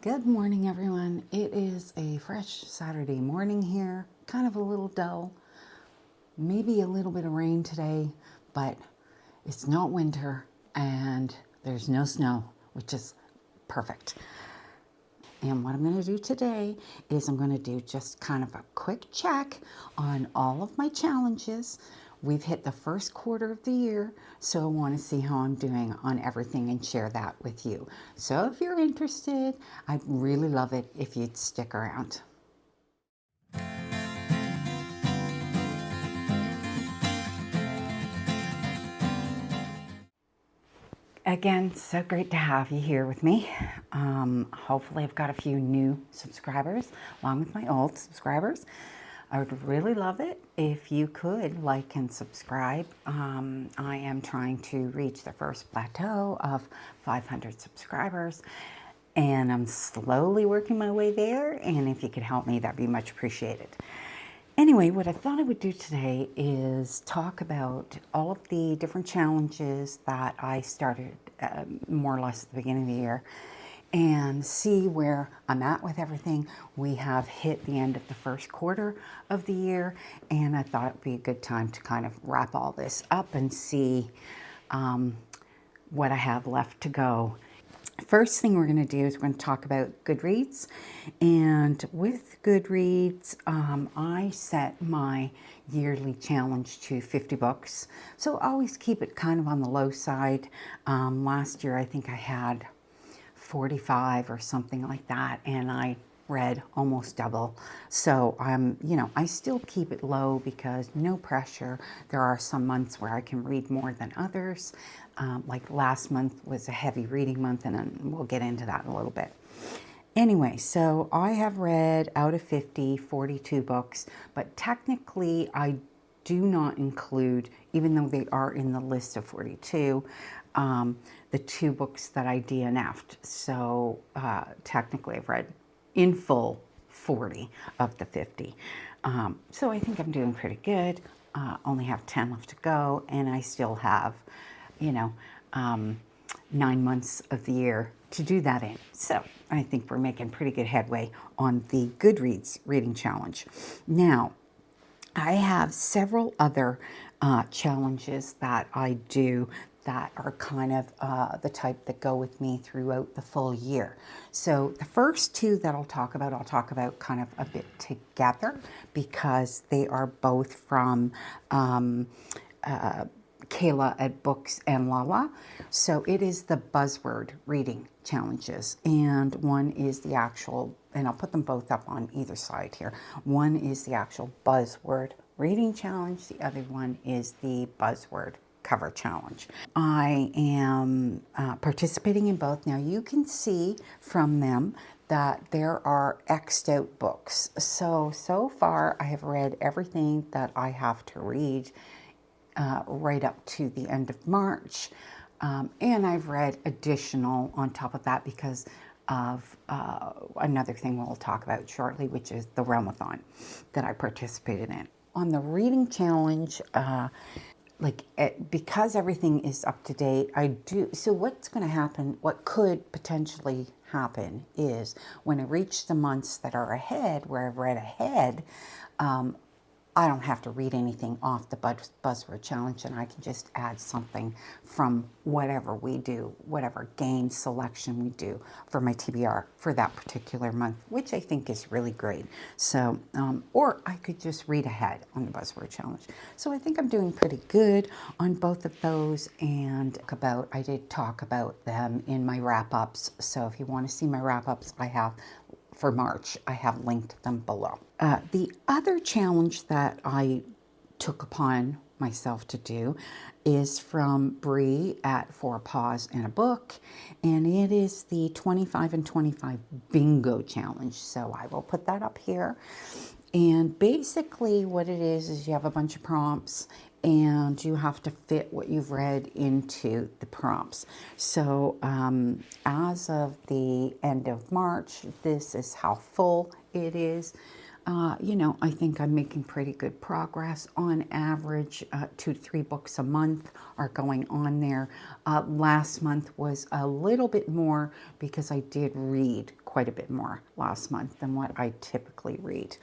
Good morning, everyone. It is a fresh Saturday morning here, kind of a little dull, maybe a little bit of rain today, but it's not winter and there's no snow, which is perfect. And what I'm going to do today is I'm going to do just kind of a quick check on all of my challenges. We've hit the first quarter of the year, so I want to see how I'm doing on everything and share that with you. So if you're interested, I'd really love it if you'd stick around. Again, so great to have you here with me. Hopefully I've got a few new subscribers along with my old subscribers. I would really love it if you could like and subscribe. I am trying to reach the first plateau of 500 subscribers and I'm slowly working my way there, and if you could help me, that'd be much appreciated. Anyway, what I thought I would do today is talk about all of the different challenges that I started more or less at the beginning of the year and see where I'm at with everything. We have hit the end of the first quarter of the year, and I thought it would be a good time to kind of wrap all this up and see what I have left to go. First thing we're going to do is we're going to talk about Goodreads. And with Goodreads, I set my yearly challenge to 50 books. So always keep it kind of on the low side. Last year, I think I had 45 or something like that, and I read almost double. So I still keep it low because no pressure. There are some months where I can read more than others. Like last month was a heavy reading month, and then we'll get into that in a little bit. Anyway, so I have read out of 50, 42 books, but technically I do not include, even though they are in the list of 42, the 2 books that I DNF'd. So technically I've read in full 40 of the 50. So I think I'm doing pretty good. Only have 10 left to go, and I still have 9 months of the year to do that in. So I think we're making pretty good headway on the Goodreads reading challenge. Now, I have several other challenges that I do that are kind of the type that go with me throughout the full year. So the first 2 that I'll talk about kind of a bit together because they are both from Kayla at Books and Lala. So it is the buzzword reading challenges, and one is the actual, and I'll put them both up on either side here. One is the actual buzzword reading challenge. The other one is the buzzword cover challenge. I am participating in both. Now you can see from them that there are X'd out books. So far I have read everything that I have to read right up to the end of March. And I've read additional on top of that because of another thing we'll talk about shortly, which is the Realmathon that I participated in. On the reading challenge, because everything is up to date, so what's going to happen, what could potentially happen is when I reach the months that are ahead, where I've read ahead, I don't have to read anything off the buzzword challenge, and I can just add something from whatever we do, whatever game selection we do for my TBR for that particular month, which I think is really great. So, or I could just read ahead on the buzzword challenge. So I think I'm doing pretty good on both of those, and I did talk about them in my wrap-ups. So if you want to see my wrap-ups, for March, I have linked them below. The other challenge that I took upon myself to do is from Bree at 4 Paws and a Book, and it is the 25 and 25 bingo challenge. So I will put that up here. And basically what it is you have a bunch of prompts and you have to fit what you've read into the prompts. So as of the end of March, this is how full it is. you know, I think I'm making pretty good progress. On average, 2 to 3 books a month are going on there. Last month was a little bit more because I did read quite a bit more last month than what I typically read.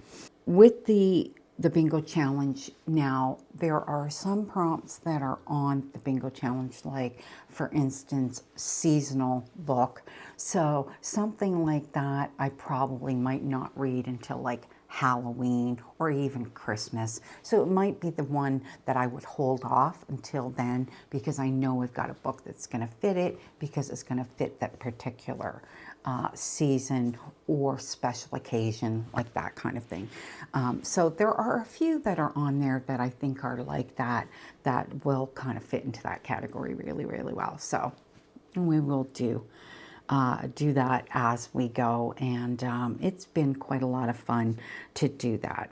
With the bingo challenge now, there are some prompts that are on the bingo challenge, like for instance seasonal book. So something like that I probably might not read until like Halloween or even Christmas. So it might be the one that I would hold off until then, because I know I've got a book that's going to fit it, because it's going to fit that particular season or special occasion, like that kind of thing. So there are a few that are on there that I think are like that, that will kind of fit into that category really, really well. So we will do that as we go, and it's been quite a lot of fun to do that.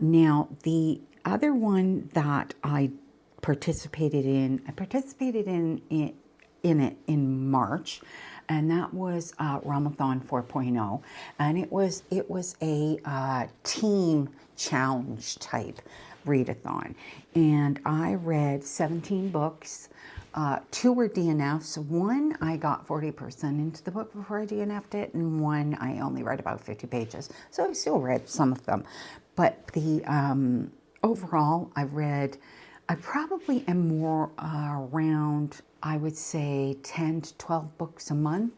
Now, the other one that I participated in it in March, and that was Ramathon 4.0, and it was a team challenge type readathon, and I read 17 books. 2 were DNFs. 1 I got 40% into the book before I DNF'd it, and 1 I only read about 50 pages. So I still read some of them. But the overall, I probably am more around, I would say 10 to 12 books a month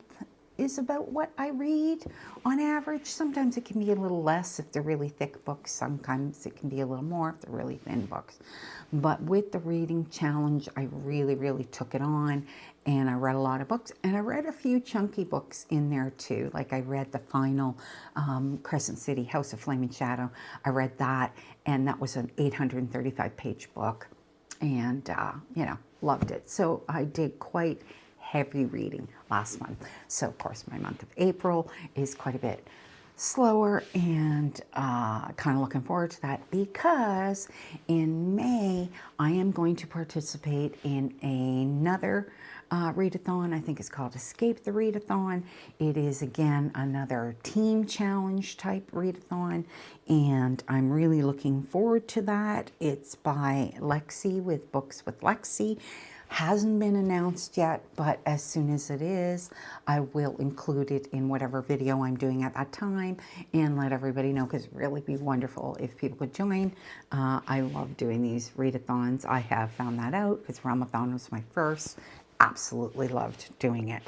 is about what I read on average. Sometimes it can be a little less if they're really thick books. Sometimes it can be a little more if they're really thin books. But with the reading challenge, I really, really took it on, and I read a lot of books, and I read a few chunky books in there too. Like I read the final Crescent City, House of Flame and Shadow. I read that, and that was an 835-page book, and you know, loved it. So I did quite heavy reading last month. So of course my month of April is quite a bit slower, and kind of looking forward to that, because in May I am going to participate in another readathon. I think it's called Escape the Readathon. It is again another team challenge type readathon, and I'm really looking forward to that. It's by Lexi with Books with Lexi. Hasn't been announced yet, but as soon as it is, I will include it in whatever video I'm doing at that time and let everybody know, because it would really be wonderful if people could join. I love doing these readathons. I have found that out because Ramathon was my first. Absolutely loved doing it,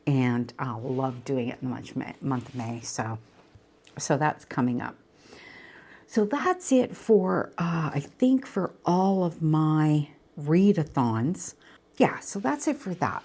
and I'll love doing it in the month of May. So that's coming up. So that's it for, I think, for all of my readathons. Yeah, so that's it for that.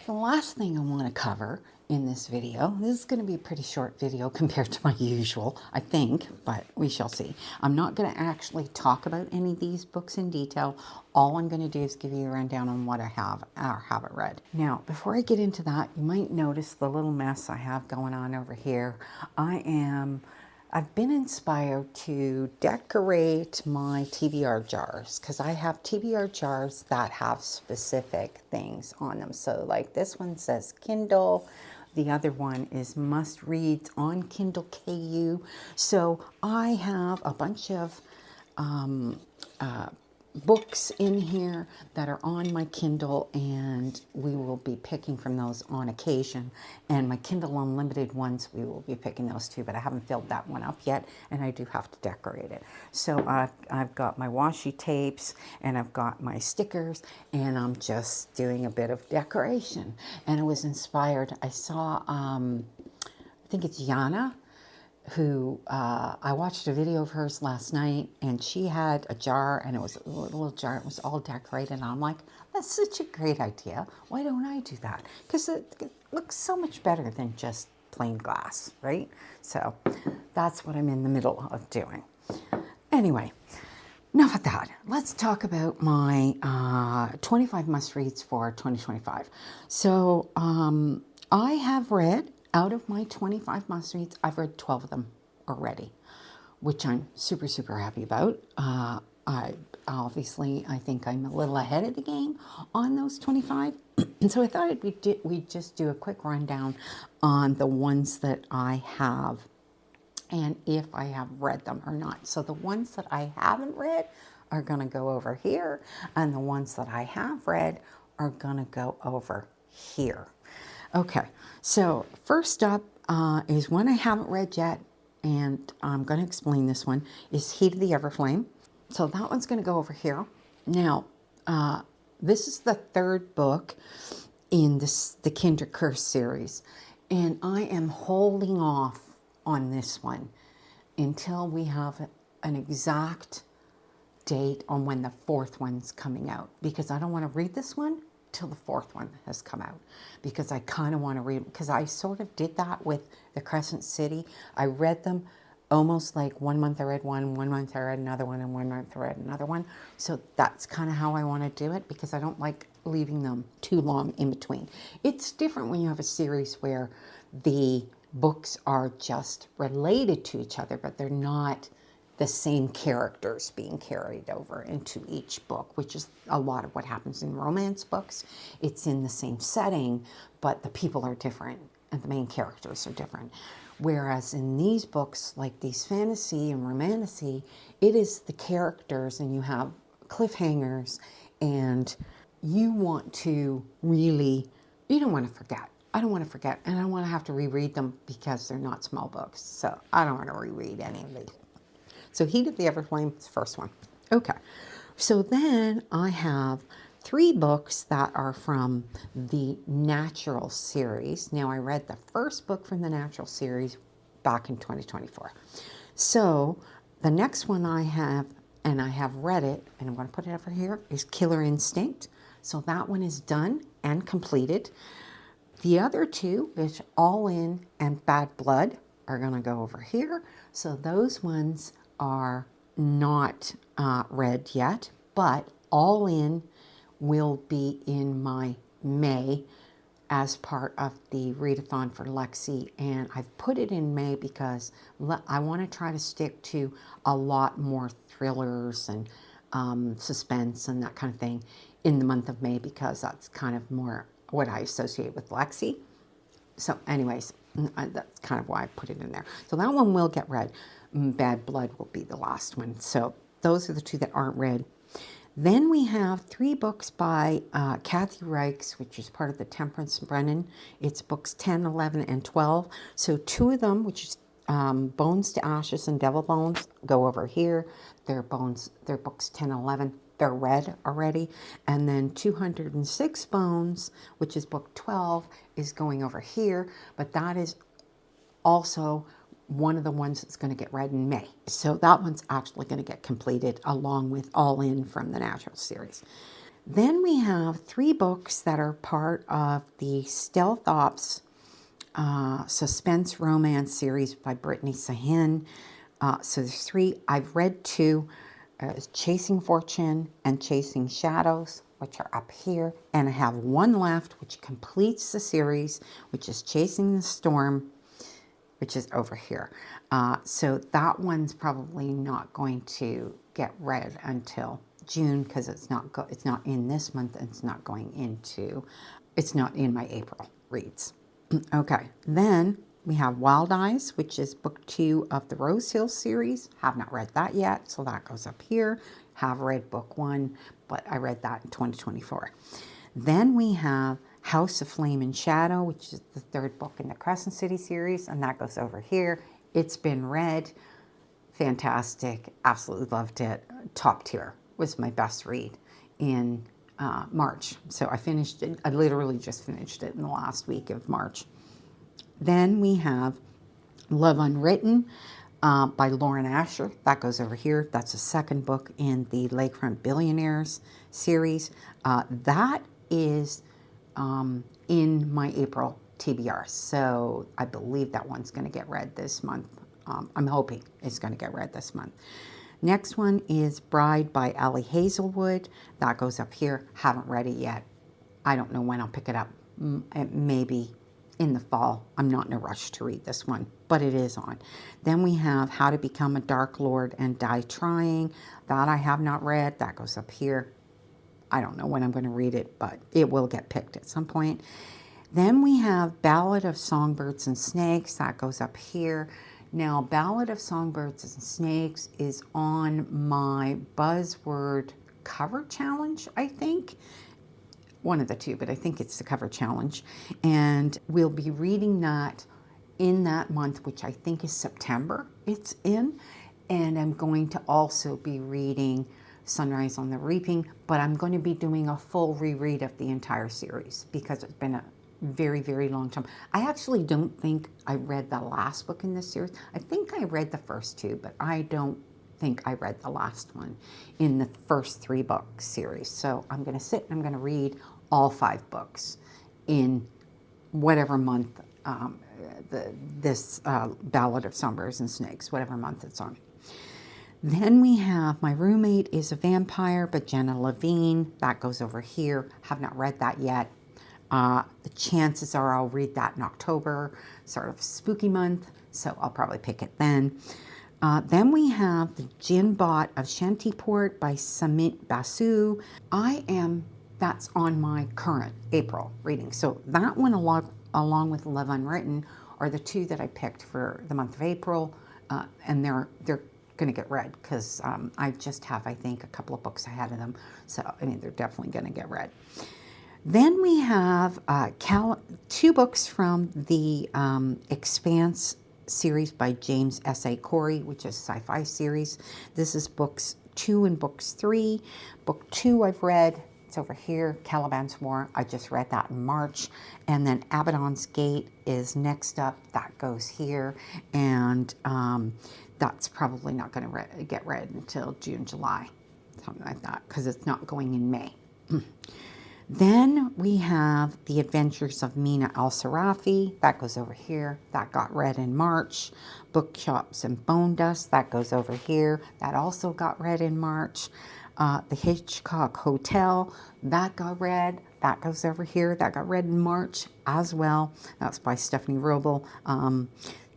The last thing I want to cover in this video, this is going to be a pretty short video compared to my usual, I think, but we shall see. I'm not going to actually talk about any of these books in detail. All I'm going to do is give you a rundown on what I have or haven't read. Now, before I get into that, you might notice the little mess I have going on over here. I've been inspired to decorate my TBR jars, because I have TBR jars that have specific things on them. So like this one says Kindle, the other one is must reads on Kindle KU. So I have a bunch of books in here that are on my Kindle, and we will be picking from those on occasion. And my Kindle Unlimited ones, we will be picking those too, but I haven't filled that one up yet, and I do have to decorate it. So I've got my washi tapes, and I've got my stickers, and I'm just doing a bit of decoration. And I was inspired. I saw, I think it's Yana, who I watched a video of hers last night, and she had a jar, and it was a little jar, it was all decorated, and I'm like, that's such a great idea. Why don't I do that? Because it looks so much better than just plain glass, right? So that's what I'm in the middle of doing. Anyway, enough of that. Let's talk about my 25 must-reads for 2025. So I have read, out of my 25 must-reads, I've read 12 of them already, which I'm super, super happy about. I think I'm a little ahead of the game on those 25. And so I thought we'd just do a quick rundown on the ones that I have and if I have read them or not. So the ones that I haven't read are going to go over here, and the ones that I have read are going to go over here. Okay, so first up is one I haven't read yet, and I'm going to explain this one, is Heat of the Everflame. So that one's going to go over here. Now, this is the third book in the Kindred Curse series, and I am holding off on this one until we have an exact date on when the fourth one's coming out, because I don't want to read this one till the fourth one has come out, because I kind of want to read, because I sort of did that with the Crescent City. I read them almost like 1 month I read one month I read another one, and 1 month I read another one. So that's kind of how I want to do it, because I don't like leaving them too long in between. It's different when you have a series where the books are just related to each other, but they're not the same characters being carried over into each book, which is a lot of what happens in romance books. It's in the same setting, but the people are different and the main characters are different. Whereas in these books, like these fantasy and romantasy, it is the characters, and you have cliffhangers, and you want to really, you don't want to forget. I don't want to forget, and I don't want to have to reread them because they're not small books. So I don't want to reread any of these. So Heat of the Everflame is the first one. Okay, so then I have 3 books that are from the Natural series. Now, I read the first book from the Natural series back in 2024. So the next one I have, and I have read it, and I'm going to put it over here, is Killer Instinct. So that one is done and completed. The other 2, which All In and Bad Blood, are going to go over here. So those ones are not read yet, but All In will be in my May as part of the readathon for Lexi, and I've put it in May because I want to try to stick to a lot more thrillers and suspense and that kind of thing in the month of May, because that's kind of more what I associate with Lexi. So anyways, that's kind of why I put it in there. So that one will get read. Bad Blood will be the last one. So those are the 2 that aren't read. Then we have 3 books by Kathy Reichs, which is part of the Temperance Brennan. It's books 10, 11, and 12. So 2 of them, which is Bones to Ashes and Devil Bones, go over here. They're books 10 and 11. They're read already. And then 206 Bones, which is book 12, is going over here. But that is also one of the ones that's going to get read in May. So that one's actually going to get completed along with All In from the Natural series. Then we have 3 books that are part of the Stealth Ops suspense romance series by Brittney Sahin. So there's 3. I've read 2, Chasing Fortune and Chasing Shadows, which are up here. And I have 1 left, which completes the series, which is Chasing the Storm, which is over here. So that one's probably not going to get read until June, because it's not in this month, and it's not in my April reads. Okay, then we have Wild Eyes, which is book 2 of the Rose Hill series. Have not read that yet, so that goes up here. Have read book 1, but I read that in 2024. Then we have House of Flame and Shadow, which is the 3rd book in the Crescent City series, and that goes over here. It's been read. Fantastic. Absolutely loved it. Top tier. Was my best read in March. So I finished it. I literally just finished it in the last week of March. Then we have Love Unwritten by Lauren Asher. That goes over here. That's the 2nd book in the Lakefront Billionaires series. That is in my April TBR. So I believe that one's going to get read this month. I'm hoping it's going to get read this month. Next one is Bride by Allie Hazelwood. That goes up here. Haven't read it yet. I don't know when I'll pick it up. Maybe in the fall. I'm not in a rush to read this one, but it is on. Then we have How to Become a Dark Lord and Die Trying. That I have not read. That goes up here. I don't know when I'm going to read it, but it will get picked at some point. Then we have Ballad of Songbirds and Snakes. That goes up here. Now, Ballad of Songbirds and Snakes is on my Buzzword cover challenge, I think. One of the two, but I think it's the cover challenge. And we'll be reading that in that month, which I think is September it's in. And I'm going to also be reading Sunrise on the Reaping, but I'm going to be doing a full reread of the entire series because it's been a very, very long time. I actually don't think I read the last book in this series. I think I read the first two, but I don't think I read the last one in the first 3 book series. So I'm going to sit and I'm going to read all 5 books in whatever month this Ballad of Songbirds and Snakes, whatever month it's on. Then we have My Roommate is a Vampire by Jenna Levine. That goes over here. Have not read that yet. The chances are I'll read that in October, sort of spooky month, so I'll probably pick it then. Then we have The Gin Bot of Shantiport by Samit Basu. That's on my current April reading. So that one along with Love Unwritten are the 2 that I picked for the month of April, and they're going to get read because I just have, I think, a couple of books ahead of them. So, I mean, they're definitely going to get read. Then we have 2 books from the Expanse series by James S.A. Corey, which is a sci-fi series. This is books 2 and books 3. Book 2 I've read. It's over here, Caliban's War. I just read that in March. And then Abaddon's Gate is next up. That goes here. And that's probably not going to get read until June, July, something like that, because it's not going in May. Then we have The Adventures of Mina Al-Sarafi. That goes over here. That got read in March. Bookshops and Bone Dust. That goes over here. That also got read in March. The Hitchcock Hotel. That got read. That goes over here. That got read in March as well. That's by Stephanie Roble.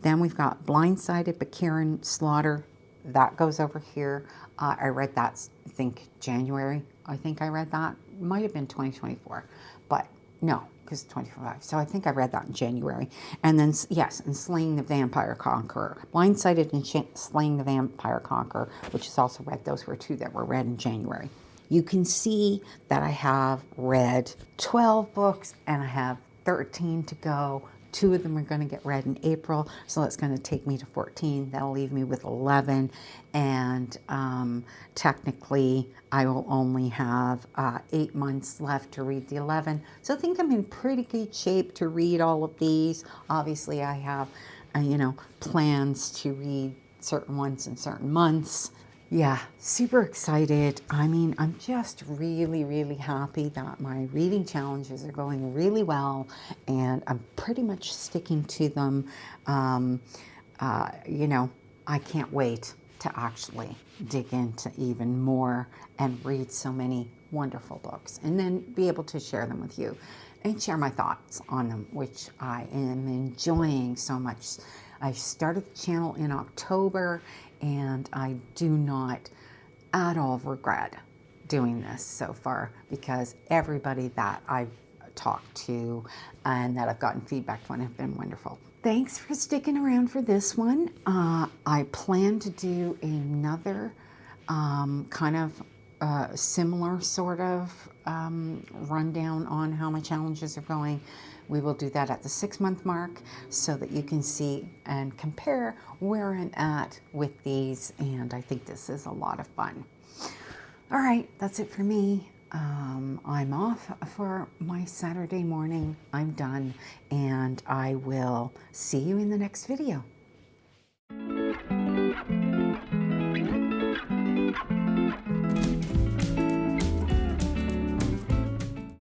Then we've got Blindsided by Karen Slaughter. That goes over here. I read that, I think, January. I think I read that. Might have been 2024, but no, because 25. So I think I read that in January. And then, yes, and Slaying the Vampire Conqueror. Blindsided and Slaying the Vampire Conqueror, which is also read. Those were 2 that were read in January. You can see that I have read 12 books and I have 13 to go. 2 of them are going to get read in April, so that's going to take me to 14. That'll leave me with 11, and technically I will only have 8 months left to read the 11. So I think I'm in pretty good shape to read all of these. Obviously, I have, plans to read certain ones in certain months. Yeah, super excited. I mean, I'm just really, really happy that my reading challenges are going really well, and I'm pretty much sticking to them. I can't wait to actually dig into even more and read so many wonderful books, and then be able to share them with you and share my thoughts on them, which I am enjoying so much. I started the channel in October, and I do not at all regret doing this so far, because everybody that I've talked to and that I've gotten feedback from have been wonderful. Thanks for sticking around for this one. I plan to do another kind of similar sort of rundown on how my challenges are going. We will do that at the 6-month mark so that you can see and compare where I'm at with these. And I think this is a lot of fun. All right, that's it for me. I'm off for my Saturday morning. I'm done, and I will see you in the next video.